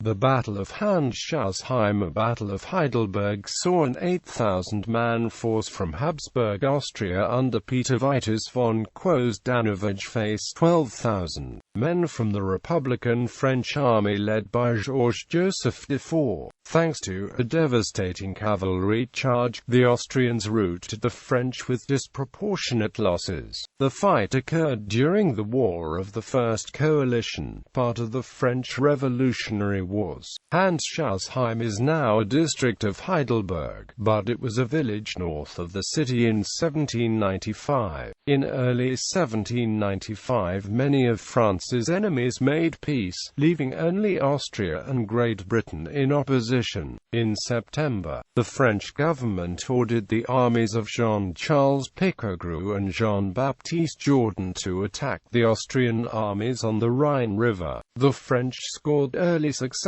The Battle of Handschuhsheim. A Battle of Heidelberg saw an 8,000-man force from Habsburg Austria under Peter Vitus von Quosdanovich face 12,000 men from the Republican French army led by Georges Joseph Dufour.Thanks to a devastating cavalry charge, the Austrians routed the French with disproportionate losses. The fight occurred during the War of the First Coalition, part of the French Revolutionary Wars. Handschuhsheim is now a district of Heidelberg, but it was a village north of the city in 1795. In early 1795, many of France's enemies made peace, leaving only Austria and Great Britain in opposition. In September, the French government ordered the armies of Jean-Charles Picquegru and Jean-Baptiste Jourdan to attack the Austrian armies on the Rhine River. The French scored early successes,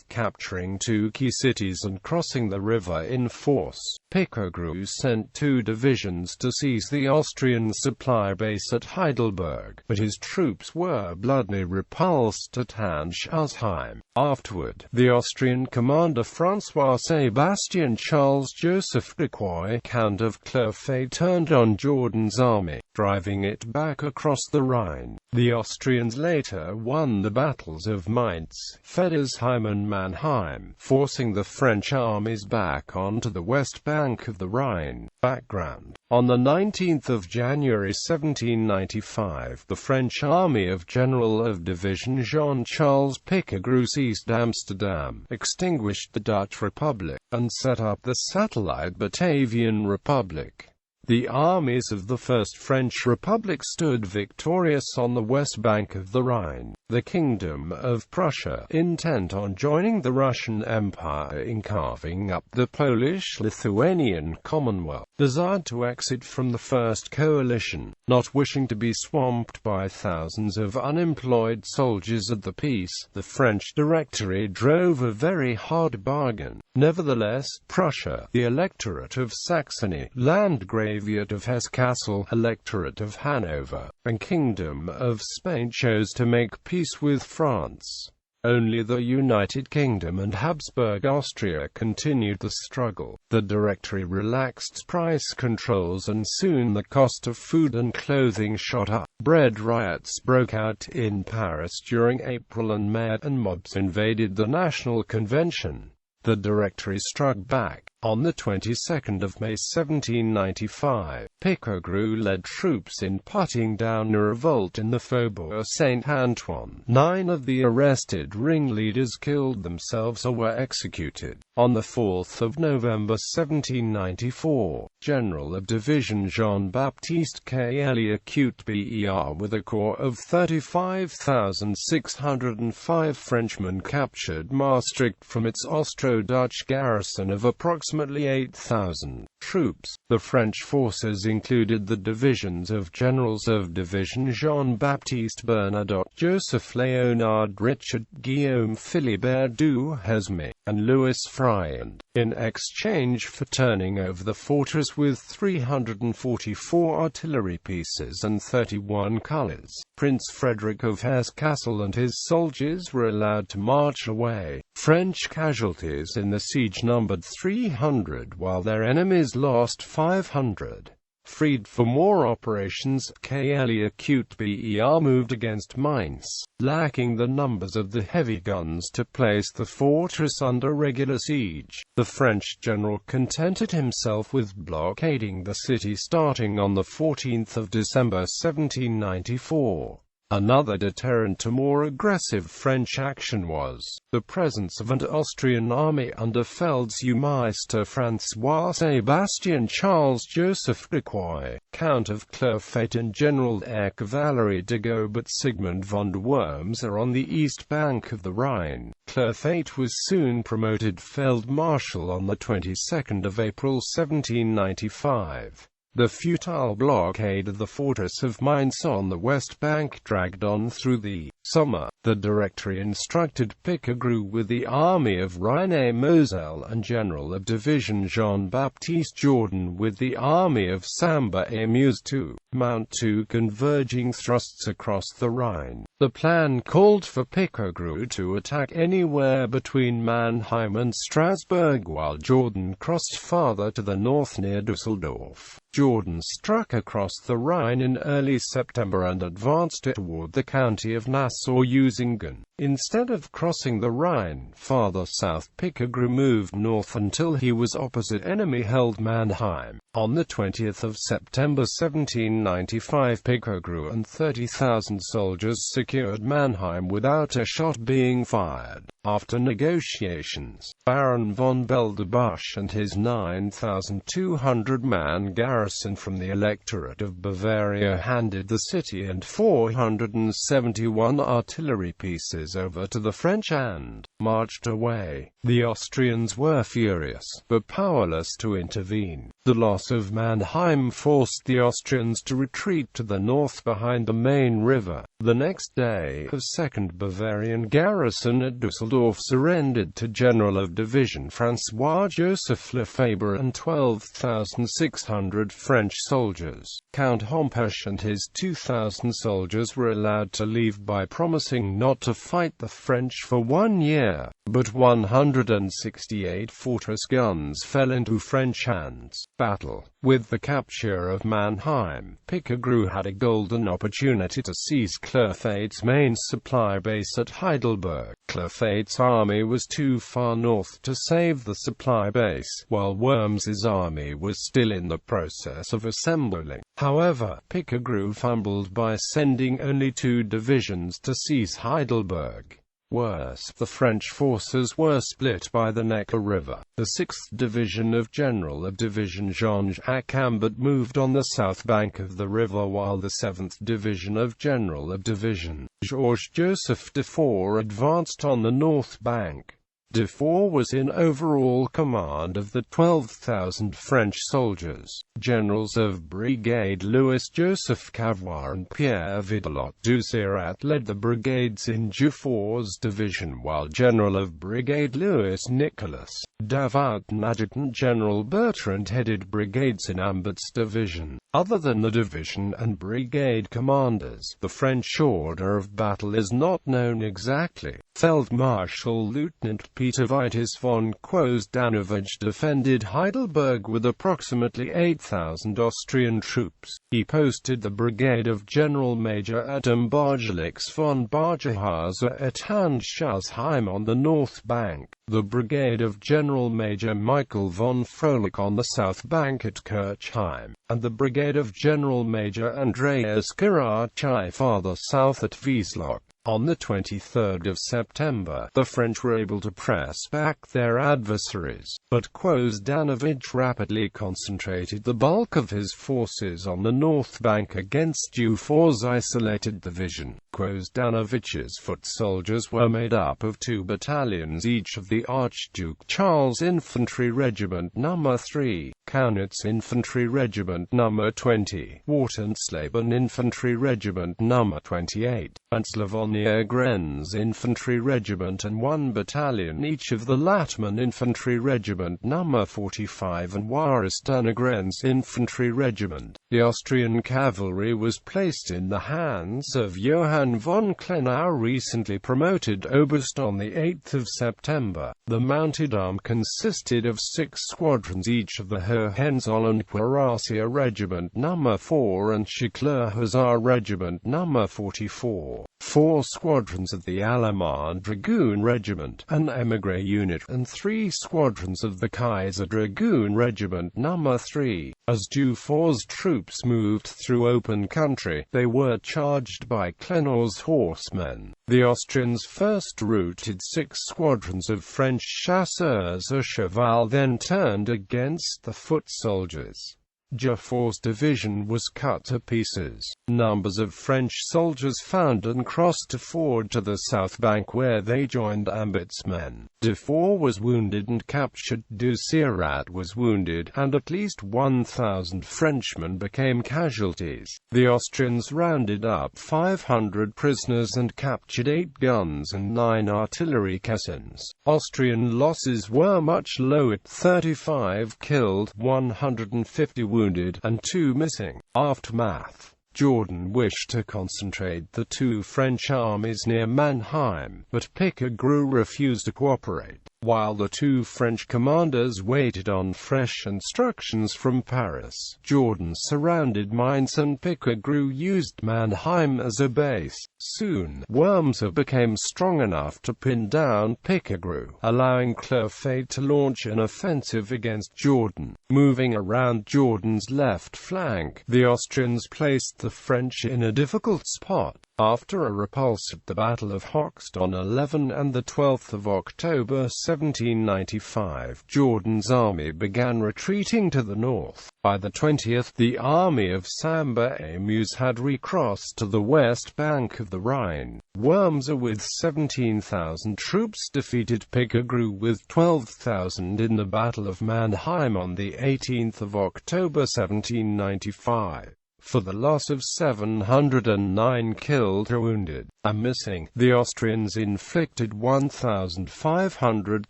capturing two key cities and crossing the river in force. Picquegru sent 2 divisions to seize the Austrian supply base at Heidelberg, but his troops were bloodily repulsed at Handschuhsheim. Afterward, the Austrian commander François-Sébastien Charles-Joseph Dufour, Count of Clerfayt, turned on Jourdan's army, driving it back across the Rhine. The Austrians later won the battles of Mainz, Feldesheim and Mannheim, forcing the French armies back onto the west bank of the Rhine. Background: on the 19th of January 1795, the French army of General of Division Jean-Charles Picquegru seized Amsterdam, extinguished the Dutch Republic, and set up the satellite Batavian Republic. The armies of the First French Republic stood victorious on the west bank of the Rhine. The Kingdom of Prussia, intent on joining the Russian Empire in carving up the Polish-Lithuanian Commonwealth, desired to exit from the First Coalition. Not wishing to be swamped by thousands of unemployed soldiers at the peace, the French Directory drove a very hard bargain. Nevertheless, Prussia, the Electorate of Saxony, Landgraviate of Hesse-Kassel, Electorate of Hanover, and Kingdom of Spain chose to make peace with France. Only the United Kingdom and Habsburg Austria continued the struggle. The Directory relaxed price controls and soon the cost of food and clothing shot up. Bread riots broke out in Paris during April and May, and mobs invaded the National Convention. The Directory struck back. On the 22nd of May 1795, Picquegru led troops in putting down a revolt in the Faubourg Saint-Antoine. 9 of the arrested ringleaders killed themselves or were executed. On the 4th of November 1794, General of Division Jean-Baptiste Ber, with a corps of 35,605 Frenchmen, captured Maastricht from its Austro-Dutch garrison of approximately 8,000 troops. The French forces included the divisions of Generals of Division Jean-Baptiste Bernadotte, Joseph Leonard Richard, Guillaume Philibert Duhesme, and Louis Friand, in exchange for turning over the fortress with 344 artillery pieces and 31 colours. Prince Frederick of Hesse-Kassel and his soldiers were allowed to march away. French casualties in the siege numbered 300, while their enemies lost 500. Freed for more operations, Ber moved against Mainz, lacking the numbers of the heavy guns to place the fortress under regular siege. The French general contented himself with blockading the city starting on the 14th of December 1794. Another deterrent to more aggressive French action was the presence of an Austrian army under Feldseemeister François-Sébastien Charles-Joseph Dufour, Count of Clerfayt, and General Air Cavalry de Gobert Sigmund von der Wurmser on the east bank of the Rhine. Clerfayt was soon promoted Feld Marshal on the 22nd of April 1795. The futile blockade of the fortress of Mainz on the west bank dragged on through the summer. The Directory instructed Pichegru with the Army of Rhine-Moselle and General of Division Jean-Baptiste Jourdan with the Army of Sambre-et-Meuse to mount two converging thrusts across the Rhine. The plan called for Pichegru to attack anywhere between Mannheim and Strasbourg, while Jourdan crossed farther to the north near Düsseldorf. Jourdan struck across the Rhine in early September and advanced toward the county of Nassau using gun. Instead of crossing the Rhine farther south, Pichegru moved north until he was opposite enemy-held Mannheim. On the 20th of September 1795, Pichegru and 30,000 soldiers secured Mannheim without a shot being fired. After negotiations, Baron von Beldebusch and his 9,200-man garrison from the electorate of Bavaria handed the city and 471 artillery pieces over to the French and marched away. The Austrians were furious, but powerless to intervene. The loss of Mannheim forced the Austrians to retreat to the north behind the Main River. The next day, the 2nd Bavarian garrison at Düsseldorf surrendered to General of Division François-Joseph Lefebvre and 12,600 French soldiers. Count Hompesch and his 2,000 soldiers were allowed to leave by promising not to fight the French for 1 year, but 168 fortress guns fell into French hands. Battle. With the capture of Mannheim, Pichegru had a golden opportunity to seize Clerfayt's main supply base at Heidelberg. Clerfayt's army was too far north to save the supply base, while Worms's army was still in the process of assembling. However, Pichegru fumbled by sending only 2 divisions to seize Heidelberg. Worse, the French forces were split by the Neckar River. The 6th Division of General of Division Jean-Jacques Ambert moved on the south bank of the river, while the 7th Division of General of Division Georges Joseph Dufour advanced on the north bank. Dufour was in overall command of the 12,000 French soldiers. Generals of Brigade Louis-Joseph Cavour and Pierre Vidalot du Sirat led the brigades in Dufour's division, while General of Brigade Louis-Nicolas Davant and Adjutant General Bertrand headed brigades in Ambert's division. Other than the division and brigade commanders, the French order of battle is not known exactly. Feldmarschall Lieutenant Peter Vitus von Quosdanovich defended Heidelberg with approximately 8,000 Austrian troops. He posted the brigade of General Major Adam Barjelix von Bargehauser at Handschuhsheim on the north bank, the brigade of General Major Michael von Froelich on the south bank at Kirchheim, and the brigade of General Major Andreas Caracci farther south at Wiesloch. On the 23rd of September, the French were able to press back their adversaries, but Quosdanovich rapidly concentrated the bulk of his forces on the north bank against Dufour's isolated division. Quosdanovich's foot soldiers were made up of 2 battalions each of the Archduke Charles Infantry Regiment No. 3, Kaunitz Infantry Regiment No. 20, Wartensleben Infantry Regiment No. 28, and Slavonia Grenz Infantry Regiment and 1 battalion each of the Latman Infantry Regiment No. 45 and Warsteiner Grenz Infantry Regiment. The Austrian cavalry was placed in the hands of Johann von Klenau, recently promoted Oberst, on the 8th of September. The mounted arm consisted of 6 squadrons each of the Hohenzollern-Cuirassier Regiment No. 4 and Schicklер Hussar Regiment No. 44. 4 squadrons of the Allemand Dragoon Regiment, an émigré unit, and 3 squadrons of the Kaiser Dragoon Regiment No. 3. As Dufour's troops moved through open country, they were charged by Klenau's horsemen. The Austrians first routed 6 squadrons of French chasseurs à cheval, then turned against the foot soldiers. Dufour's division was cut to pieces. Numbers of French soldiers found and crossed a ford to the south bank where they joined Ambit's men. Dufour was wounded and captured, Ducerat was wounded, and at least 1,000 Frenchmen became casualties. The Austrians rounded up 500 prisoners and captured 8 guns and 9 artillery caissons. Austrian losses were much lower: 35 killed, 150 wounded, and 2 missing. Aftermath. Jourdan wished to concentrate the 2 French armies near Mannheim, but Pichegru refused to cooperate. While the 2 French commanders waited on fresh instructions from Paris, Jourdan surrounded Mainz and Pichegru used Mannheim as a base. Soon, Wurmser became strong enough to pin down Pichegru, allowing Clerfayt to launch an offensive against Jourdan. Moving around Jourdan's left flank, the Austrians placed the French in a difficult spot. After a repulse at the Battle of Hochst on 11 and 12 October 1795, Jourdan's army began retreating to the north. By the 20th, the army of Samba-Emus had recrossed to the west bank of the Rhine. Wurmser with 17,000 troops defeated Pichegru with 12,000 in the Battle of Mannheim on 18 October 1795. For the loss of 709 killed or wounded, and missing, the Austrians inflicted 1,500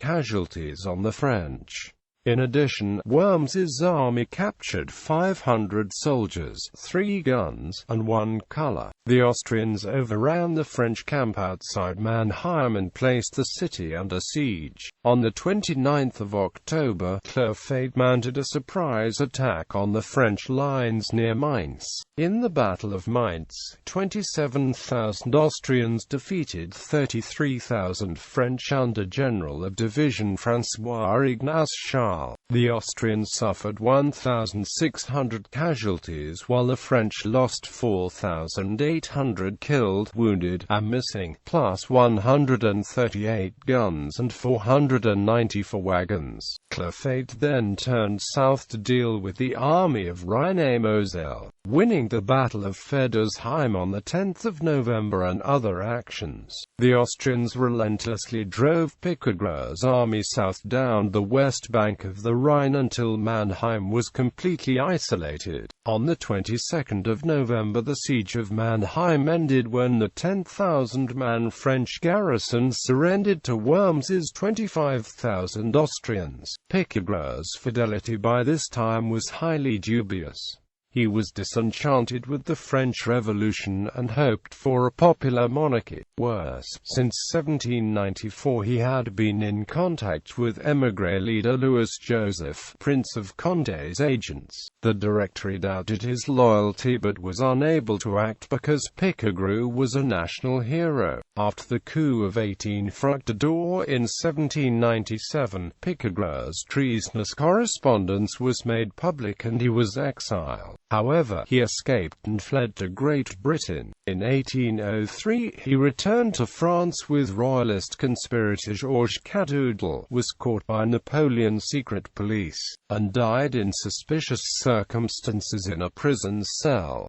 casualties on the French. In addition, Wurmser's army captured 500 soldiers, 3 guns, and 1 colour. The Austrians overran the French camp outside Mannheim and placed the city under siege. On the 29th of October, Clerfayt mounted a surprise attack on the French lines near Mainz. In the Battle of Mainz, 27,000 Austrians defeated 33,000 French under General of Division François-Ignace Charles. The Austrians suffered 1,600 casualties while the French lost 4,800 killed, wounded, and missing, plus 138 guns and 494 wagons. Clerfayt then turned south to deal with the army of Rhine-Moselle, winning the Battle of Feddersheim on 10 November and other actions. The Austrians relentlessly drove Pichegru's army south down the west bank of the Rhine until Mannheim was completely isolated. On the 22nd of November, the siege of Mannheim ended when the 10,000-man French garrison surrendered to Wurmser's 25,000 Austrians. Pichegru's fidelity by this time was highly dubious. He was disenchanted with the French Revolution and hoped for a popular monarchy. Worse, since 1794 he had been in contact with émigré leader Louis Joseph, Prince of Condé's agents. The Directory doubted his loyalty but was unable to act because Pichegru was a national hero. After the coup of 18 Fructidor in 1797, Pichegru's treasonous correspondence was made public and he was exiled. However, he escaped and fled to Great Britain. In 1803, he returned to France with royalist conspirator Georges Cadoudal, was caught by Napoleon's secret police, and died in suspicious circumstances in a prison cell.